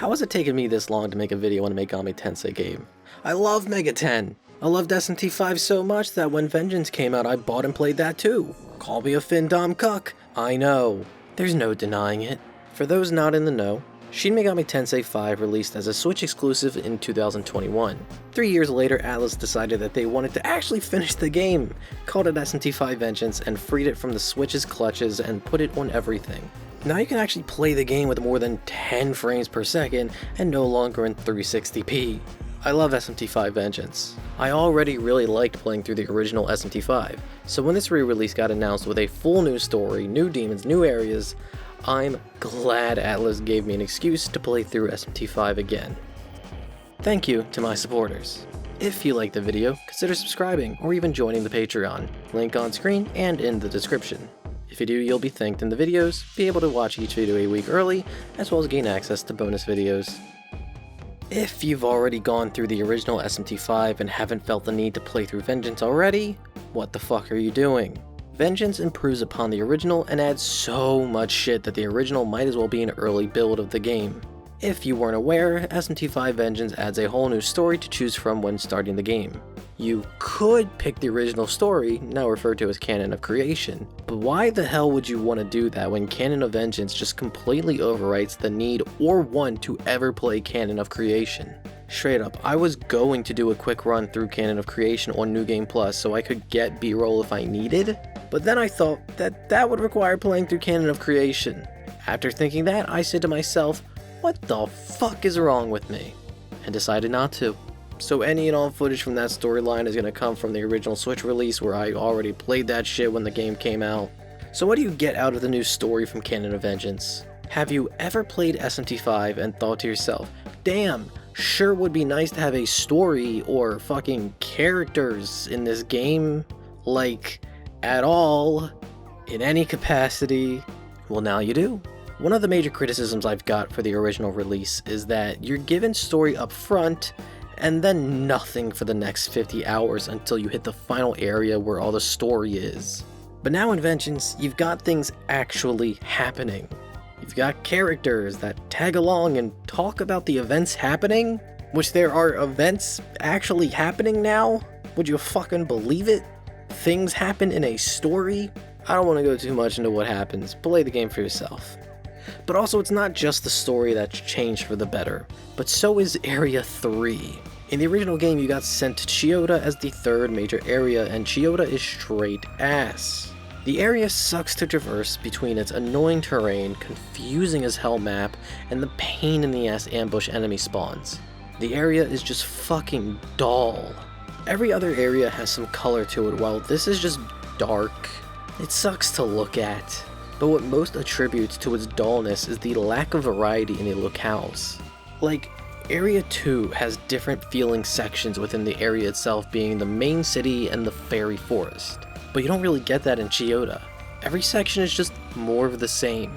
How has it taken me this long to make a video on a Megami Tensei game? I love Mega 10! I loved SMT5 so much that when Vengeance came out I bought and played that too. Call me a Findom cuck, I know. There's no denying it. For those not in the know, Shin Megami Tensei V released as a Switch exclusive in 2021. 3 years later, Atlus decided that they wanted to actually finish the game, called it SMT5 Vengeance, and freed it from the Switch's clutches and put it on everything. Now you can actually play the game with more than 10 frames per second and no longer in 360p. I love SMT5 Vengeance. I already really liked playing through the original SMT5, so when this re-release got announced with a full new story, new demons, new areas, I'm glad Atlus gave me an excuse to play through SMT5 again. Thank you to my supporters. If you liked the video, consider subscribing or even joining the Patreon, link on screen and in the description. If you do, you'll be thanked in the videos, be able to watch each video a week early, as well as gain access to bonus videos. If you've already gone through the original SMT5 and haven't felt the need to play through Vengeance already, what the fuck are you doing? Vengeance improves upon the original and adds so much shit that the original might as well be an early build of the game. If you weren't aware, SMT5 Vengeance adds a whole new story to choose from when starting the game. You could pick the original story, now referred to as Canon of Creation, but why the hell would you want to do that when Canon of Vengeance just completely overwrites the need or want to ever play Canon of Creation? Straight up, I was going to do a quick run through Canon of Creation on New Game Plus so I could get B-roll if I needed, but then I thought that that would require playing through Canon of Creation. After thinking that, I said to myself, what the fuck is wrong with me? And decided not to. So any and all footage from that storyline is going to come from the original Switch release where I already played that shit when the game came out. So what do you get out of the new story from Canon of Vengeance? Have you ever played SMT5 and thought to yourself, damn, sure would be nice to have a story or fucking characters in this game? Like, at all, in any capacity? Well, now you do. One of the major criticisms I've got for the original release is that you're given story up front and then nothing for the next 50 hours until you hit the final area where all the story is. But now in Vengeance, you've got things actually happening. You've got characters that tag along and talk about the events happening, which there are events actually happening now? Would you fucking believe it? Things happen in a story? I don't want to go too much into what happens, play the game for yourself. But also, it's not just the story that's changed for the better, but so is Area 3. In the original game, you got sent to Chiyoda as the third major area, and Chiyoda is straight ass. The area sucks to traverse between its annoying terrain, confusing as hell map, and the pain in the ass ambush enemy spawns. The area is just fucking dull. Every other area has some color to it, while this is just dark. It sucks to look at. But what most attributes to its dullness is the lack of variety in the locales. Like, Area 2 has different feeling sections within the area itself, being the main city and the fairy forest. But you don't really get that in Chiyoda. Every section is just more of the same.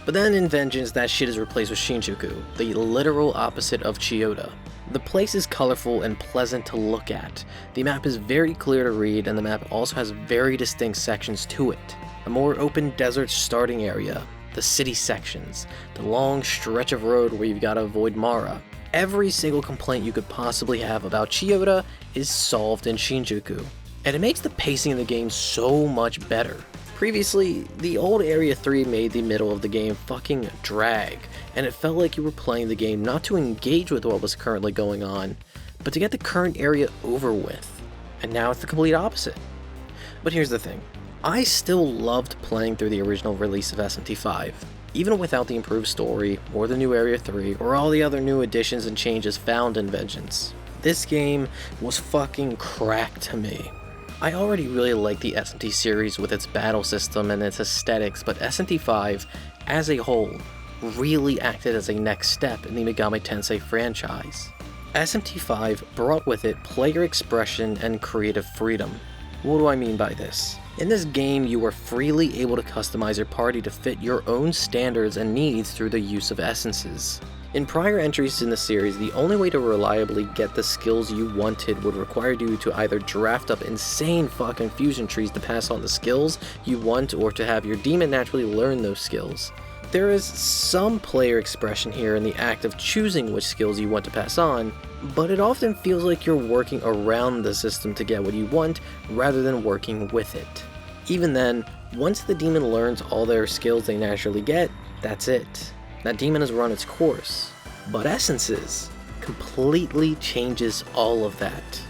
But then in Vengeance, that shit is replaced with Shinjuku, the literal opposite of Chiyoda. The place is colorful and pleasant to look at. The map is very clear to read, and the map also has very distinct sections to it. A more open desert starting area, the city sections, the long stretch of road where you've got to avoid Mara. Every single complaint you could possibly have about Chiyoda is solved in Shinjuku, and it makes the pacing of the game so much better. Previously, the old Area 3 made the middle of the game fucking drag, and it felt like you were playing the game not to engage with what was currently going on, but to get the current area over with. And now it's the complete opposite. But here's the thing. I still loved playing through the original release of SMT5, even without the improved story, or the new Area 3, or all the other new additions and changes found in Vengeance. This game was fucking crack to me. I already really liked the SMT series with its battle system and its aesthetics, but SMT5, as a whole, really acted as a next step in the Megami Tensei franchise. SMT5 brought with it player expression and creative freedom. What do I mean by this? In this game, you are freely able to customize your party to fit your own standards and needs through the use of essences. In prior entries in the series, the only way to reliably get the skills you wanted would require you to either draft up insane fucking fusion trees to pass on the skills you want, or to have your demon naturally learn those skills. There is some player expression here in the act of choosing which skills you want to pass on, but it often feels like you're working around the system to get what you want rather than working with it. Even then, once the demon learns all their skills they naturally get, that's it. That demon has run its course. But Essences completely changes all of that.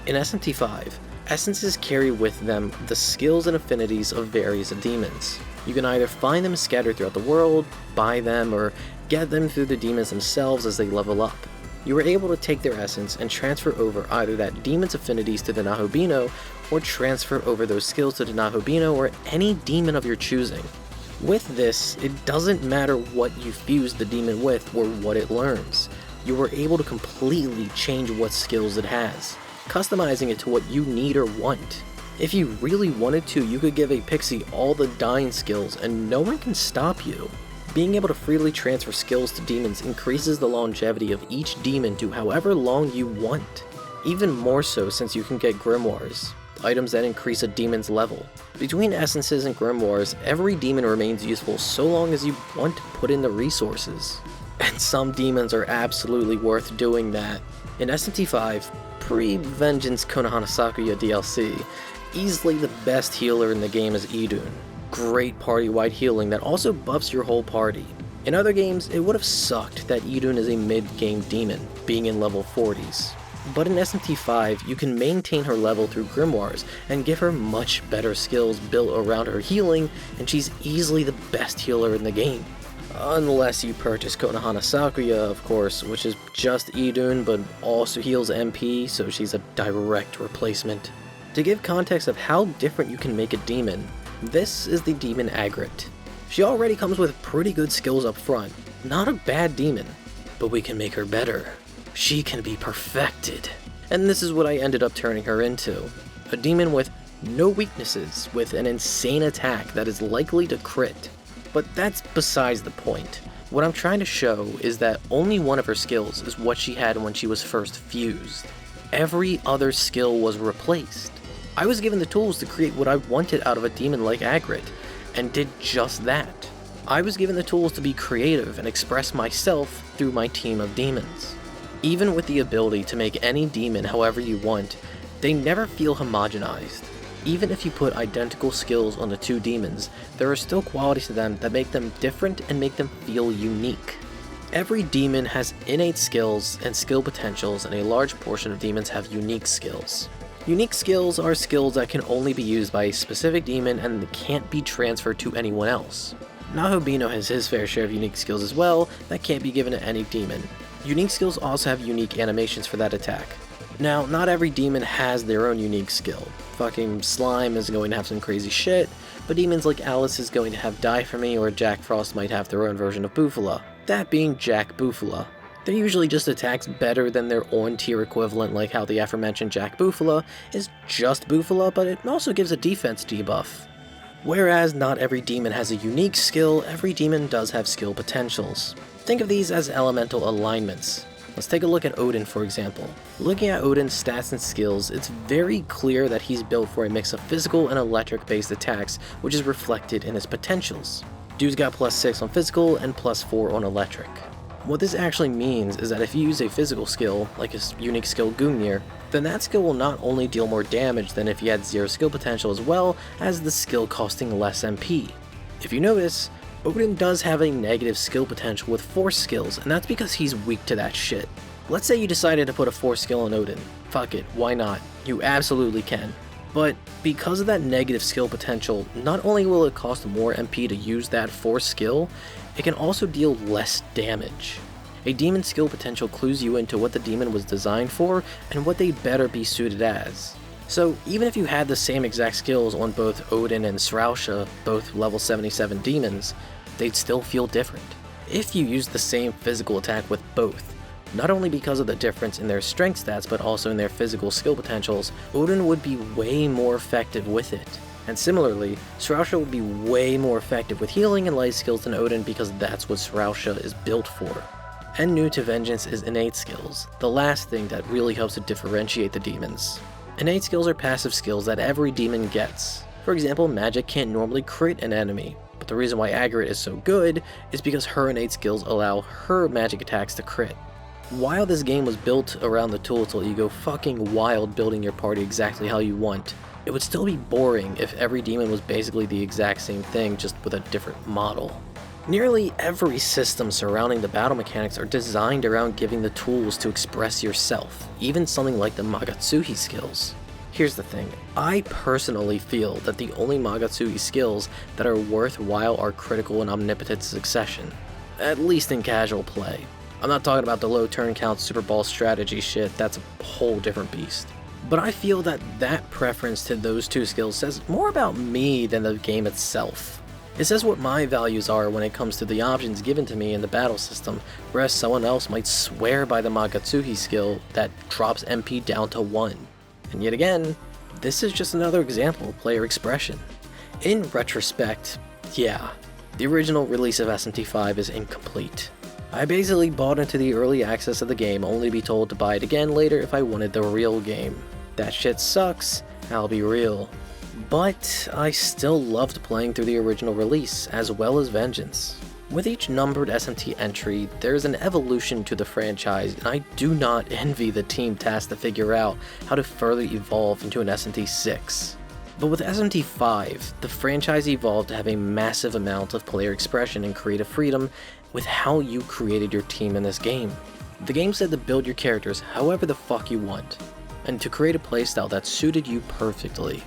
In SMT5, Essences carry with them the skills and affinities of various demons. You can either find them scattered throughout the world, buy them, or get them through the demons themselves as they level up. You are able to take their essence and transfer over either that demon's affinities to the Nahobino, or transfer over those skills to the Nahobino or any demon of your choosing. With this, it doesn't matter what you fuse the demon with or what it learns. You are able to completely change what skills it has, customizing it to what you need or want. If you really wanted to, you could give a pixie all the dying skills and no one can stop you. Being able to freely transfer skills to demons increases the longevity of each demon to however long you want. Even more so since you can get grimoires, items that increase a demon's level. Between essences and grimoires, every demon remains useful so long as you want to put in the resources. And some demons are absolutely worth doing that. In SMT5, pre-Vengeance Konohana Sakuya DLC, easily the best healer in the game is Idun. Great party-wide healing that also buffs your whole party. In other games, it would have sucked that Idun is a mid-game demon, being in level 40s. But in SMT5, you can maintain her level through grimoires and give her much better skills built around her healing, and she's easily the best healer in the game. Unless you purchase Konohana Sakuya, of course, which is just Idun but also heals MP, so she's a direct replacement. To give context of how different you can make a demon, this is the demon Agrit. She already comes with pretty good skills up front, not a bad demon, but we can make her better. She can be perfected. And this is what I ended up turning her into. A demon with no weaknesses, with an insane attack that is likely to crit. But that's besides the point. What I'm trying to show is that only one of her skills is what she had when she was first fused. Every other skill was replaced. I was given the tools to create what I wanted out of a demon like Agrit, and did just that. I was given the tools to be creative and express myself through my team of demons. Even with the ability to make any demon however you want, they never feel homogenized. Even if you put identical skills on the two demons, there are still qualities to them that make them different and make them feel unique. Every demon has innate skills and skill potentials, and a large portion of demons have unique skills. Unique skills are skills that can only be used by a specific demon and can't be transferred to anyone else. Nahobino has his fair share of unique skills as well that can't be given to any demon. Unique skills also have unique animations for that attack. Now, not every demon has their own unique skill. Fucking Slime is going to have some crazy shit, but demons like Alice is going to have Die For Me, or Jack Frost might have their own version of Bufala. That being Jack Bufala. They're usually just attacks better than their on-tier equivalent, like how the aforementioned Jack Bufala is just Bufala, but it also gives a defense debuff. Whereas not every demon has a unique skill, every demon does have skill potentials. Think of these as elemental alignments. Let's take a look at Odin, for example. Looking at Odin's stats and skills, it's very clear that he's built for a mix of physical and electric-based attacks, which is reflected in his potentials. Dude's got +6 on physical and +4 on electric. What this actually means is that if you use a physical skill, like his unique skill Gungnir, then that skill will not only deal more damage than if he had 0 skill potential, as well as the skill costing less MP. If you notice, Odin does have a negative skill potential with force skills, and that's because he's weak to that shit. Let's say you decided to put a force skill on Odin. Fuck it, why not? You absolutely can. But because of that negative skill potential, not only will it cost more MP to use that force skill, it can also deal less damage. A demon's skill potential clues you into what the demon was designed for and what they better be suited as. So even if you had the same exact skills on both Odin and Sru, both level 77 demons, they'd still feel different. If you used the same physical attack with both, not only because of the difference in their strength stats but also in their physical skill potentials, Odin would be way more effective with it. And similarly, Sru would be way more effective with healing and light skills than Odin because that's what Sru is built for. And new to Vengeance is innate skills, the last thing that really helps to differentiate the demons. Innate skills are passive skills that every demon gets. For example, magic can't normally crit an enemy, but the reason why Agrit is so good is because her innate skills allow her magic attacks to crit. While this game was built around the tool to let you go fucking wild building your party exactly how you want, it would still be boring if every demon was basically the exact same thing, just with a different model. Nearly every system surrounding the battle mechanics are designed around giving the tools to express yourself, even something like the Magatsuhi skills. Here's the thing, I personally feel that the only Magatsuhi skills that are worthwhile are critical and omnipotent succession, at least in casual play. I'm not talking about the low turn count Super Ball strategy shit, that's a whole different beast. But I feel that that preference to those two skills says more about me than the game itself. It says what my values are when it comes to the options given to me in the battle system, whereas someone else might swear by the Magatsuhi skill that drops MP down to 1. And yet again, this is just another example of player expression. In retrospect, yeah, the original release of SMT5 is incomplete. I basically bought into the early access of the game only to be told to buy it again later if I wanted the real game. That shit sucks, I'll be real. But I still loved playing through the original release, as well as Vengeance. With each numbered SMT entry, there's an evolution to the franchise, and I do not envy the team tasked to figure out how to further evolve into an SMT6. But with SMT5, the franchise evolved to have a massive amount of player expression and creative freedom with how you created your team in this game. The game said to build your characters however the fuck you want, and to create a playstyle that suited you perfectly.